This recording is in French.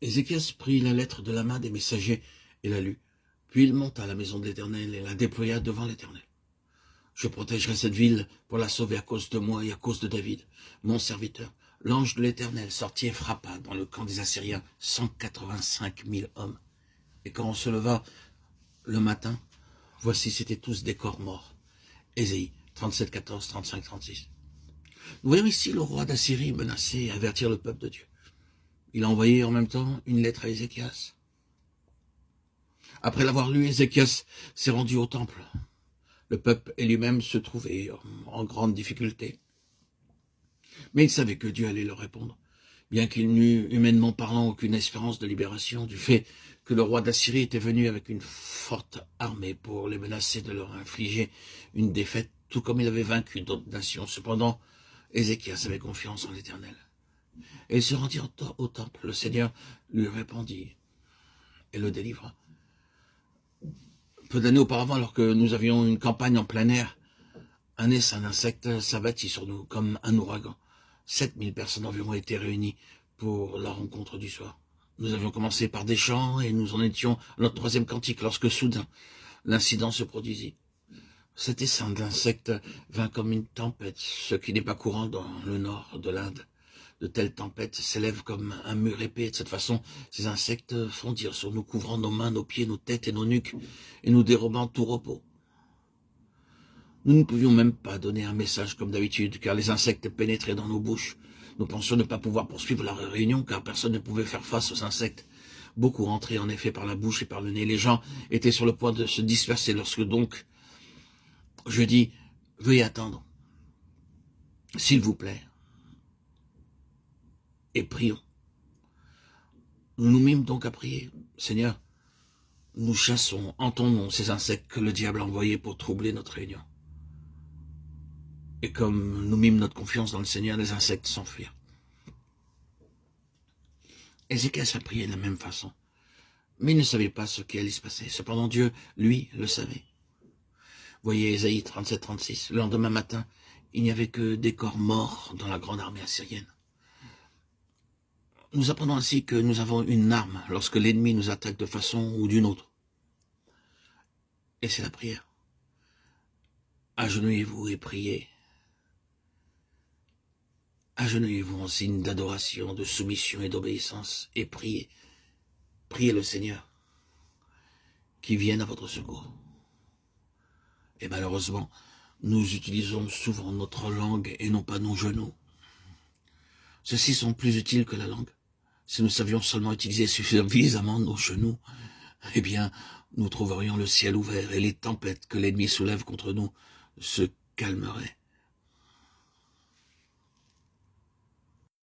Ézéchias prit la lettre de la main des messagers et la lut. Puis il monta à la maison de l'Éternel et la déploya devant l'Éternel. Je protégerai cette ville pour la sauver à cause de moi et à cause de David, mon serviteur. L'ange de l'Éternel sortit et frappa dans le camp des Assyriens 185 000 hommes. Et quand on se leva le matin, voici, c'étaient tous des corps morts. Ésaïe 37, 14, 35, 36. Nous voyons ici le roi d'Assyrie menacer et avertir le peuple de Dieu. Il a envoyé en même temps une lettre à Ézéchias. Après l'avoir lu, Ézéchias s'est rendu au temple. Le peuple et lui-même se trouvaient en grande difficulté. Mais il savait que Dieu allait leur répondre, bien qu'il n'eût humainement parlant aucune espérance de libération du fait que le roi d'Assyrie était venu avec une forte armée pour les menacer de leur infliger une défaite, tout comme il avait vaincu d'autres nations. Cependant, Ézéchias avait confiance en l'Éternel. Et il se rendit au temple. Le Seigneur lui répondit et le délivra. Peu d'années auparavant, alors que nous avions une campagne en plein air, un essaim d'insectes s'abattit sur nous comme un ouragan. 7000 personnes environ étaient réunies pour la rencontre du soir. Nous avions commencé par des chants et nous en étions à notre troisième cantique lorsque soudain l'incident se produisit. Cet essaim d'insectes vint comme une tempête, ce qui n'est pas courant dans le nord de l'Inde. De telles tempêtes s'élèvent comme un mur épais. De cette façon, ces insectes fondirent sur nous, couvrant nos mains, nos pieds, nos têtes et nos nuques, et nous dérobant tout repos. Nous ne pouvions même pas donner un message comme d'habitude, car les insectes pénétraient dans nos bouches. Nous pensions ne pas pouvoir poursuivre la réunion, car personne ne pouvait faire face aux insectes. Beaucoup rentraient en effet par la bouche et par le nez. Les gens étaient sur le point de se disperser lorsque donc je dis, veuillez attendre, s'il vous plaît, et prions. Nous nous mîmes donc à prier. Seigneur, nous chassons en ton nom ces insectes que le diable a envoyés pour troubler notre réunion. Et comme nous mîmes notre confiance dans le Seigneur, les insectes s'enfuirent. Ézéchias a prié de la même façon. Mais il ne savait pas ce qui allait se passer. Cependant, Dieu, lui, le savait. Voyez Ésaïe 37, 36. Le lendemain matin, il n'y avait que des corps morts dans la grande armée assyrienne. Nous apprenons ainsi que nous avons une arme lorsque l'ennemi nous attaque de façon ou d'une autre. Et c'est la prière. Agenouillez-vous et priez. Agenouillez-vous en signe d'adoration, de soumission et d'obéissance et priez. Priez le Seigneur qui vienne à votre secours. Et malheureusement, nous utilisons souvent notre langue et non pas nos genoux. Ceux-ci sont plus utiles que la langue. Si nous savions seulement utiliser suffisamment nos genoux, eh bien, nous trouverions le ciel ouvert et les tempêtes que l'ennemi soulève contre nous se calmeraient.